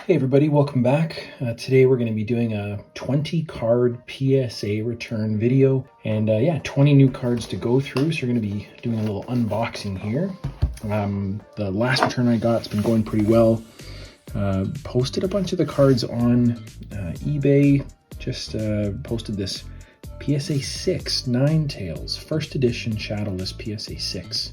Hey everybody, welcome back. Today we're going to be doing a 20 card PSA return video, and yeah, 20 new cards to go through, so we're going to be doing a little unboxing here. The last return I got, it's been going pretty well. Posted a bunch of the cards on eBay, just posted this PSA 6 Ninetales, first edition shadowless PSA 6.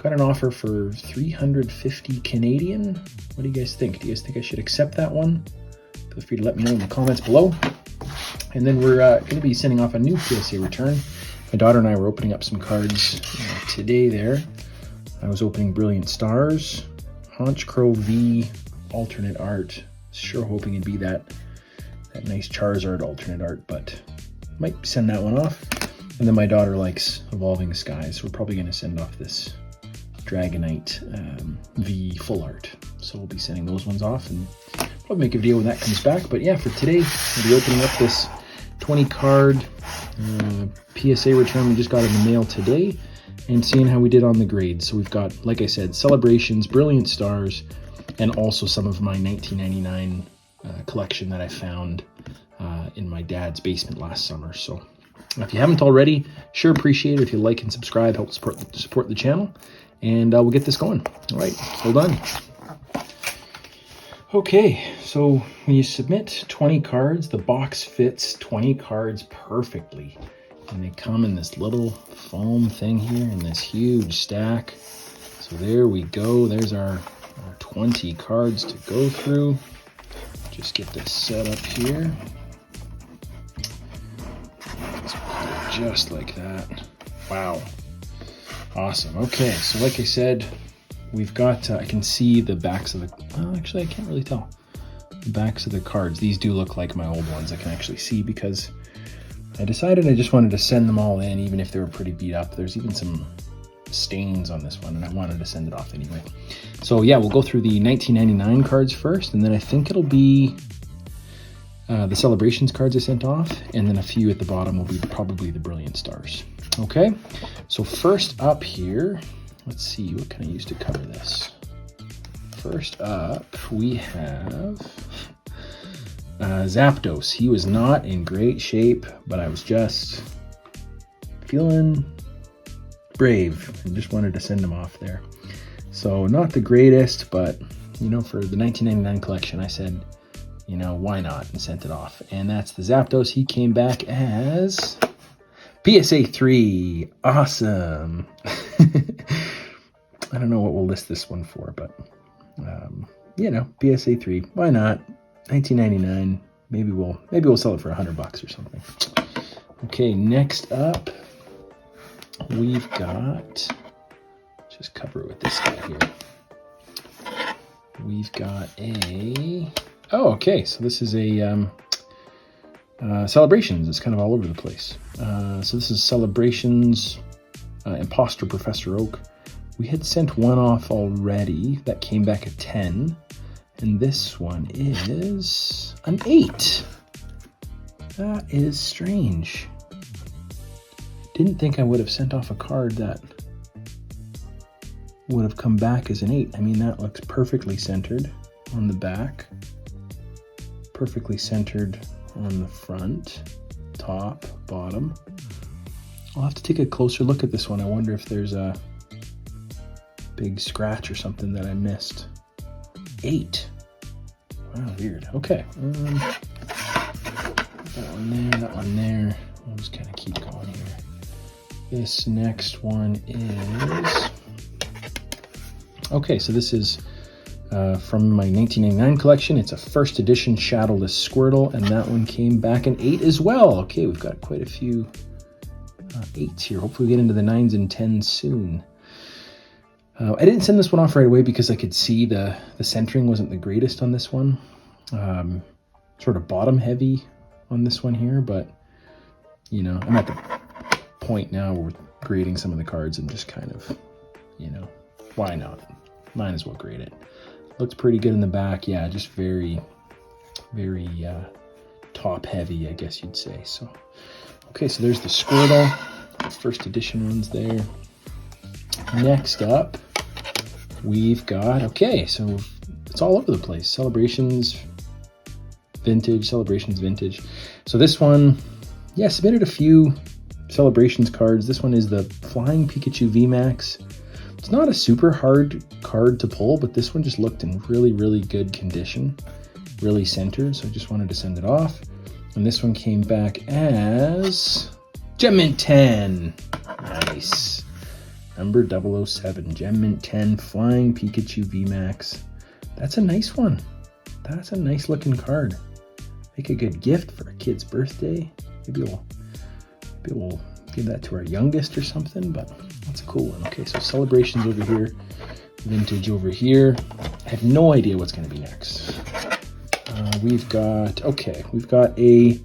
Got an offer for 350 Canadian. What do you guys think? Do you guys think I should accept that one? Feel free to let me know in the comments below. And then we're going to be sending off a new PSA return. My daughter and I were opening up some cards today there. I was opening Brilliant Stars, Haunch Crow V alternate art. Sure hoping it'd be that nice Charizard alternate art, but might send that one off. And then my daughter likes Evolving Skies, so we're probably going to send off this Dragonite V full art. So we'll be sending those ones off and probably make a video when that comes back. But yeah, for today, we'll be opening up this 20 card PSA return we just got in the mail today and seeing how we did on the grades. So we've got, like I said, Celebrations, Brilliant Stars, and also some of my 1999 collection that I found in my dad's basement last summer. So if you haven't already, sure appreciate it if you like and subscribe, help support the channel. And we'll get this going. All right, hold on. Okay, so when you submit 20 cards, the box fits 20 cards perfectly. And they come in this little foam thing here in this huge stack. So there we go. There's our 20 cards to go through. Just get this set up here. Just like that. Wow. Awesome. Okay, so like I said, we've got, I can see the backs of the, well, actually I can't really tell. The backs of the cards. These do look like my old ones. I can actually see because I decided I just wanted to send them all in, even if they were pretty beat up. There's even some stains on this one, and I wanted to send it off anyway. So yeah, we'll go through the 1999 cards first, and then I think it'll be the Celebrations cards I sent off, and then a few at the bottom will be probably the Brilliant Stars. Okay, so first up here, let's see, what can I use to cover this? First up, we have Zapdos. He was not in great shape, but I was just feeling brave and just wanted to send him off there. So not the greatest, but you know, for the 1999 collection, I said, you know, why not, and sent it off. And that's the Zapdos. He came back as PSA 3. Awesome. I don't know what we'll list this one for, but you know, PSA 3. Why not? 1999. Maybe we'll sell it for $100 or something. Okay, next up, we've got, just cover it with this guy here. We've got a, oh, okay, so this is a Celebrations. It's kind of all over the place. So this is Celebrations Imposter Professor Oak. We had sent one off already that came back a 10, and this one is an 8. That is strange. Didn't think I would have sent off a card that would have come back as an 8. I mean, that looks perfectly centered on the back, perfectly centered on the front, top, bottom. I'll have to take a closer look at this one. I wonder if there's a big scratch or something that I missed. 8. Wow, weird. Okay. That one there, that one there. We'll just kind of keep going here. This next one is, okay, so this is from my 1999 collection. It's a first edition shadowless Squirtle, and that one came back an 8 as well. Okay, we've got quite a few 8s here. Hopefully we get into the 9s and 10s soon. I didn't send this one off right away because I could see the centering wasn't the greatest on this one. Sort of bottom heavy on this one here, but you know, I'm at the point now where we're grading some of the cards and just kind of, you know, why not? Might as well grade it. Looks pretty good in the back. Yeah, just very, very top heavy, I guess you'd say. So, okay, so there's the Squirtle. The first edition one's there. Next up, we've got, okay, so it's all over the place. Celebrations, vintage, Celebrations, vintage. So this one, yeah, submitted a few Celebrations cards. This one is the Flying Pikachu VMAX. It's not a super hard card to pull, but this one just looked in really, really good condition, really centered. So I just wanted to send it off. And this one came back as Gem Mint 10. Nice. Number 007, Gem Mint 10, Flying Pikachu VMAX. That's a nice one. That's a nice looking card. Make a good gift for a kid's birthday. Maybe we'll give that to our youngest or something, but that's a cool one. Okay, so Celebrations over here, vintage over here. I have no idea what's going to be next. We've got a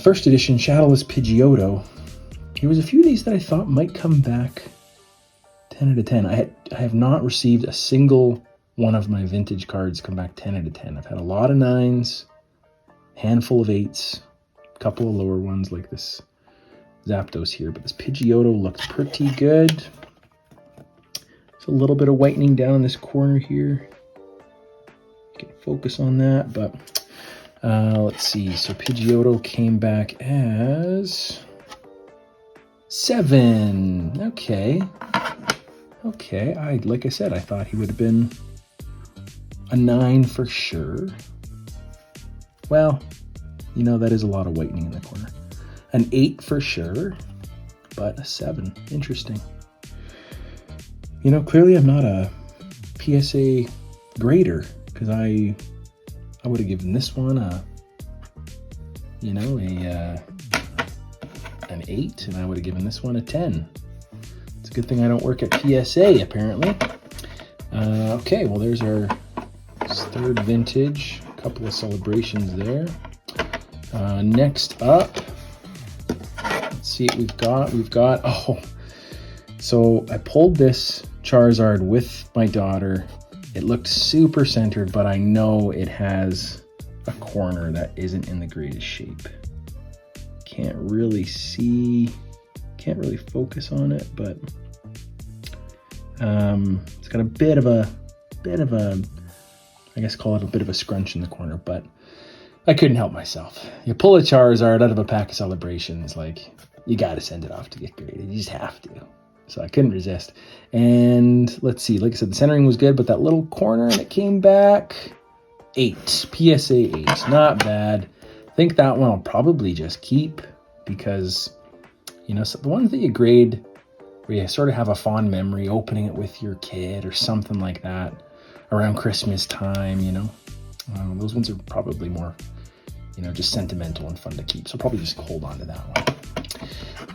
first edition Shadowless Pidgeotto. There was a few of these that I thought might come back 10 out of 10. I have not received a single one of my vintage cards come back 10 out of 10. I've had a lot of 9s, handful of 8s, a couple of lower ones like this Zapdos here, but this Pidgeotto looks pretty good. There's a little bit of whitening down in this corner here. You can focus on that, but let's see. So Pidgeotto came back as 7. Okay. Like I said, I thought he would have been a 9 for sure. Well, you know, that is a lot of whitening in the corner. An 8 for sure, but a 7. Interesting. You know, clearly I'm not a PSA grader, because I would have given this one an 8, and I would have given this one a 10. It's a good thing I don't work at PSA, apparently. Okay, well, there's our third vintage. A couple of Celebrations there. Next up, let's see what we've got. Oh, so I pulled this Charizard with my daughter. It looked super centered, but I know it has a corner that isn't in the greatest shape. Can't really focus on it, but it's got a bit of a, I guess call it a bit of a scrunch in the corner, but I couldn't help myself. You pull a Charizard out of a pack of Celebrations, like, you got to send it off to get graded. You just have to. So I couldn't resist. And let's see, like I said, the centering was good, but that little corner, and it came back 8. PSA 8. Not bad. I think that one I'll probably just keep, because, you know, so the ones that you grade where you sort of have a fond memory, opening it with your kid or something like that around Christmas time, you know, those ones are probably more, you know, just sentimental and fun to keep. So I'll probably just hold on to that one.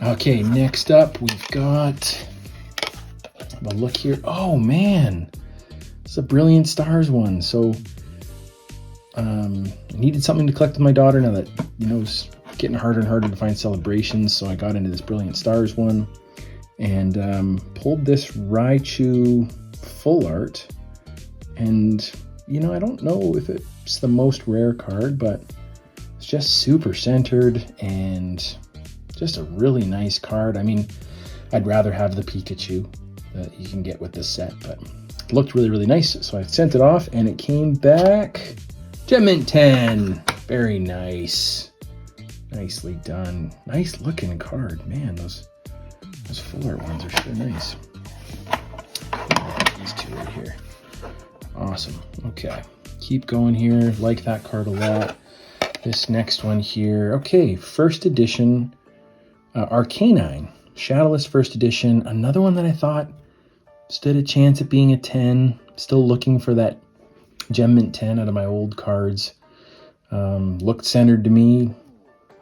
Okay, next up we've got a look here. Oh man, it's a Brilliant Stars one. So I needed something to collect with my daughter now that, you know, it's getting harder and harder to find Celebrations. So I got into this Brilliant Stars one and pulled this Raichu full art. And, you know, I don't know if it's the most rare card, but it's just super centered and just a really nice card. I mean, I'd rather have the Pikachu that you can get with this set, but it looked really, really nice. So I sent it off and it came back Gem Mint 10. Very nice. Nicely done. Nice looking card. Man, those full art ones are sure nice. These two right here. Awesome. Okay. Keep going here. Like that card a lot. This next one here. Okay, first edition Arcanine. Shadowless first edition. Another one that I thought stood a chance at being a 10. Still looking for that Gem Mint 10 out of my old cards. Looked centered to me.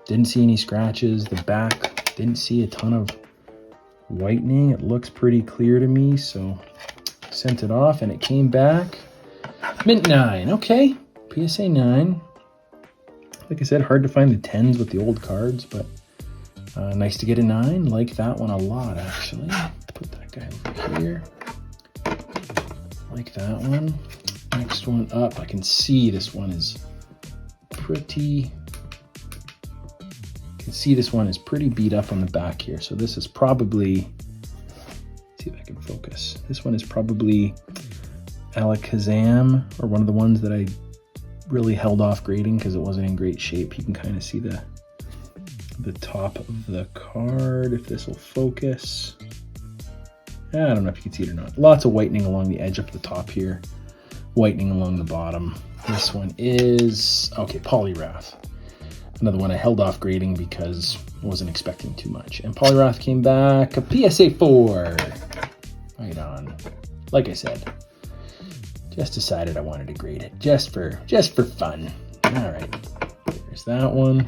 Didn't see any scratches. The back, didn't see a ton of whitening. It looks pretty clear to me, so sent it off and it came back Mint 9. Okay, PSA 9. Like I said, hard to find the 10s with the old cards, but nice to get a 9. Like that one a lot, actually. Put that guy over here. Like that one. Next one up, I can see this one is pretty... You can see this one is pretty beat up on the back here. So this is probably... Let's see if I can focus. This one is probably Alakazam, or one of the ones that I really held off grading because it wasn't in great shape. You can kind of see the top of the card, if this will focus. I don't know if you can see it or not. Lots of whitening along the edge up the top here, whitening along the bottom. This one is, okay, Poliwrath. Another one I held off grading because I wasn't expecting too much. And Poliwrath came back a PSA 4. Right on. Like I said, just decided I wanted to grade it just for fun. All right, there's that one.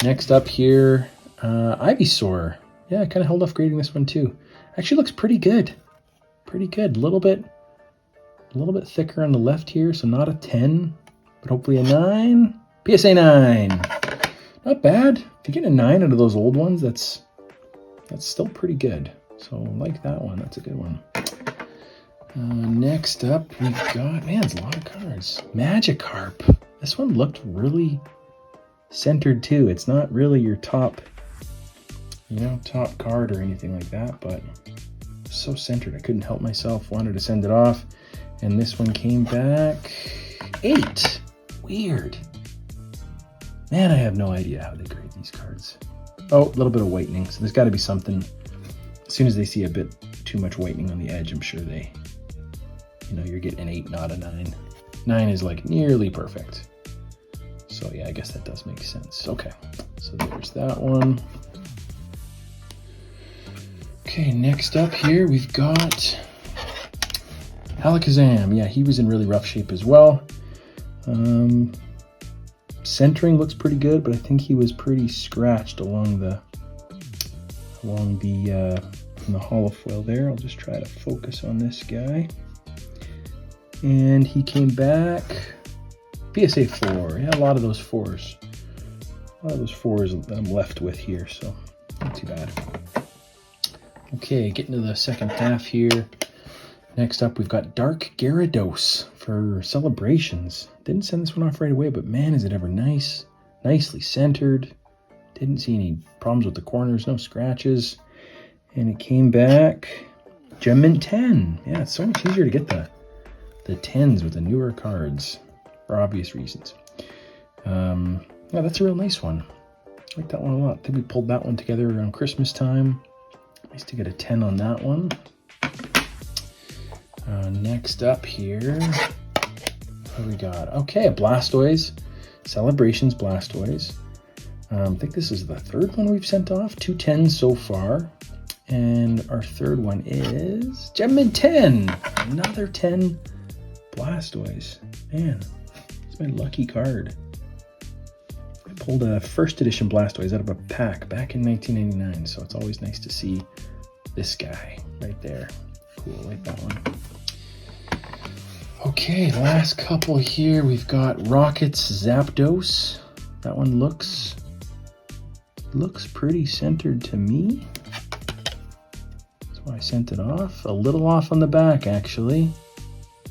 Next up here, Ivysaur. Yeah, I kind of held off grading this one too. Actually looks pretty good. Pretty good. A little bit thicker on the left here, so not a 10, but hopefully a 9. PSA 9. Not bad. If you get a 9 out of those old ones, that's still pretty good. So like that one. That's a good one. Next up, we've got, man, it's a lot of cards. Magikarp. This one looked really centered too. It's not really your top, top card or anything like that, but so centered. I couldn't help myself. Wanted to send it off. And this one came back 8. Weird. Man, I have no idea how they grade these cards. Oh, a little bit of whitening. So there's got to be something. As soon as they see a bit too much whitening on the edge, I'm sure they, you're getting an 8, not a 9. 9 is like nearly perfect. So yeah, I guess that does make sense. Okay, so there's that one. Okay, next up here, we've got Alakazam. Yeah, he was in really rough shape as well. Centering looks pretty good, but I think he was pretty scratched along the holofoil there. I'll just try to focus on this guy. And he came back PSA 4. Yeah, a lot of those 4s. A lot of those 4s that I'm left with here, so not too bad. Okay, getting to the second half here. Next up, we've got Dark Gyarados for Celebrations. Didn't send this one off right away, but man, is it ever nice. Nicely centered. Didn't see any problems with the corners, no scratches. And it came back Gem Mint 10. Yeah, it's so much easier to get the 10s with the newer cards for obvious reasons. Yeah, that's a real nice one. I like that one a lot. I think we pulled that one together around Christmas time. Nice to get a 10 on that one. Next up here, what do we got? Okay, a Blastoise. Celebrations Blastoise. I think this is the third one we've sent off. 2 10s so far. And our third one is Gem Mint 10. Another 10 Blastoise. Man, it's my lucky card. I pulled a first edition Blastoise out of a pack back in 1999, so it's always nice to see this guy right there. Cool, I like that one. Okay, last couple here. We've got Rocket's Zapdos. That one looks pretty centered to me. That's why I sent it off. A little off on the back, actually.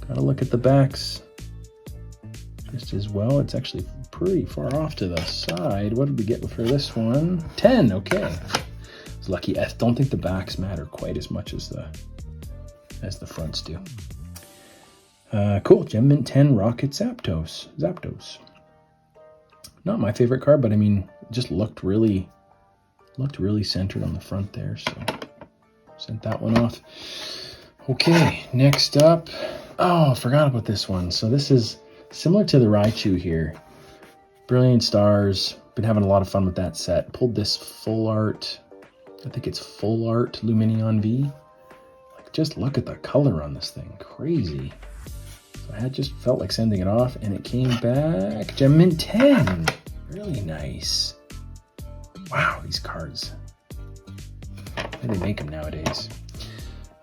Gotta look at the backs just as well. It's actually pretty far off to the side. What did we get for this one? 10, okay. I was lucky. I don't think the backs matter quite as much as the fronts do. Cool, Gem Mint 10 Rocket Zapdos. Not my favorite card, but I mean, it just looked really centered on the front there, so sent that one off. Okay, next up, oh, I forgot about this one. So this is similar to the Raichu here. Brilliant Stars, been having a lot of fun with that set. Pulled this full art, I think it's full art Lumineon V. Like, just look at the color on this thing, crazy. So I had just felt like sending it off, and it came back Gem Mint 10. Really nice. Wow, these cards. How do they make them nowadays?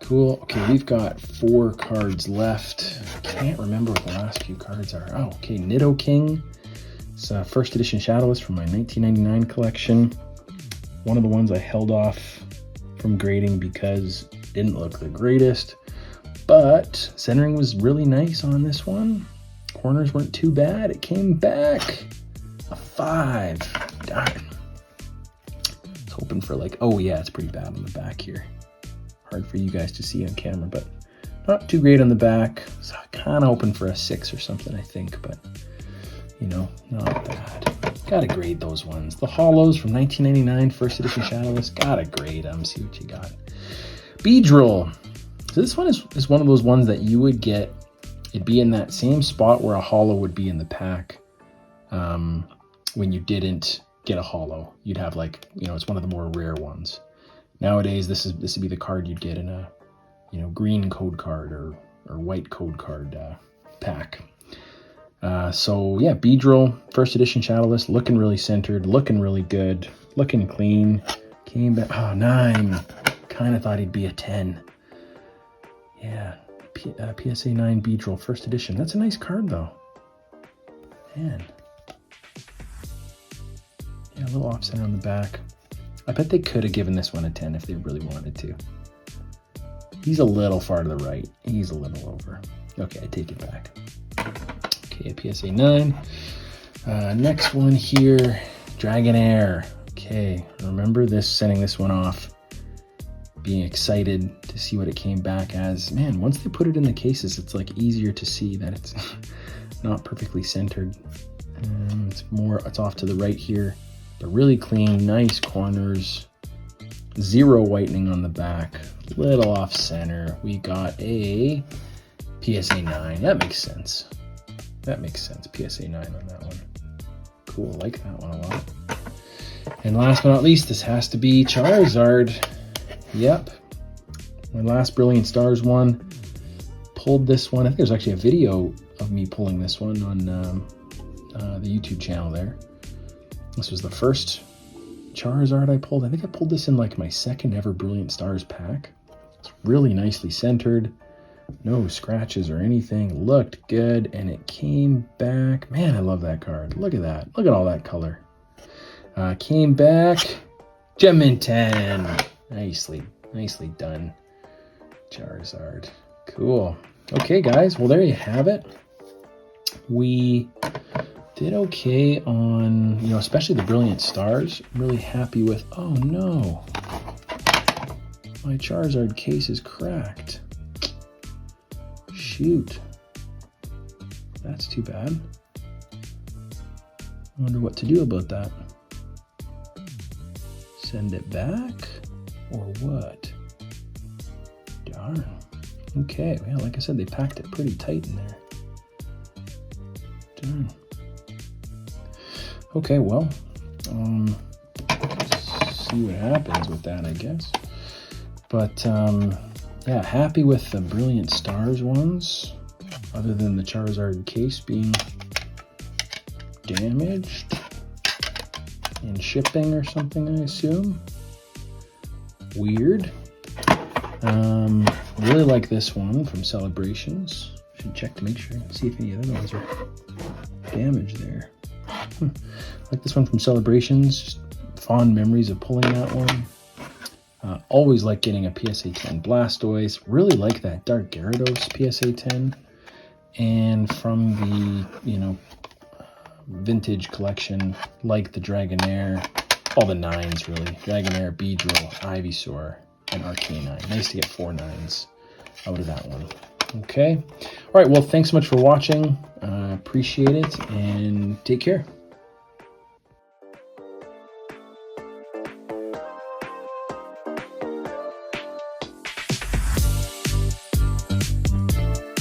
Cool. Okay, we've got 4 cards left. Can't remember what the last few cards are. Oh, okay, Nidoking. It's a first edition Shadowless from my 1999 collection. One of the ones I held off from grading because it didn't look the greatest. But centering was really nice on this one. Corners weren't too bad. It came back a 5. Darn. I was hoping for like, oh yeah, it's pretty bad on the back here. Hard for you guys to see on camera, but Not too great on the back. So kind of hoping for a 6 or something, I think, but you know, not bad. Gotta grade those ones. The Hollows from 1999, first edition Shadowless. Gotta grade them. See what you got. Beedrill. So this one is one of those ones that you would get. It'd be in that same spot where a Hollow would be in the pack. When you didn't get a Hollow, you'd have like, you know, it's one of the more rare ones. Nowadays, this would be the card you'd get in a, you know, green code card or white code card pack. So yeah, Beedrill, first edition Shadowless, looking really centered, looking really good, looking clean. Came back, oh, 9. Kind of thought he'd be a 10. Yeah, PSA 9 Beedrill, first edition. That's a nice card though. Man. Yeah, a little offset on the back. I bet they could have given this one a 10 if they really wanted to. He's a little far to the right. He's a little over. Okay, I take it back. Okay, a PSA 9. Next one here, Dragonair. Okay, remember this, sending this one off, being excited to see what it came back as. Man, once they put it in the cases, it's like easier to see that it's not perfectly centered. It's off to the right here, but really clean, nice corners, zero whitening on the back, little off center. We got a PSA 9. That makes sense. That makes sense. PSA 9 on that one. Cool, I like that one a lot. And last but not least, this has to be Charizard. Yep. My last Brilliant Stars one. Pulled this one. I think there's actually a video of me pulling this one on the YouTube channel there. This was the first Charizard I pulled. I think I pulled this in like my second ever Brilliant Stars pack. It's really nicely centered. No scratches or anything. Looked good, and it came back. Man, I love that card. Look at that. Look at all that color. Came back. Gem Mint 10. Nicely done. Charizard. Cool. Okay, guys. Well, there you have it. We did okay on, you know, especially the Brilliant Stars. I'm really happy with. Oh no. My Charizard case is cracked. Shoot. That's too bad. I wonder what to do about that. Send it back or what? Darn. Okay, well, like I said, they packed it pretty tight in there. Darn. Okay, well, see what happens with that, I guess. But yeah, happy with the Brilliant Stars ones, other than the Charizard case being damaged in shipping or something, I assume. Weird. Really like this one from Celebrations. Should check to make sure, see if any other ones are damaged there. Like this one from Celebrations. Just fond memories of pulling that one. Always like getting a PSA 10 Blastoise. Really like that Dark Gyarados PSA 10. And from the, you know, vintage collection, like the Dragonair, all the 9s really. Dragonair, Beedrill, Ivysaur, and Arcanine. Nice to get 4 9s out of that one. Okay. All right, well, thanks so much for watching. Appreciate it, and take care.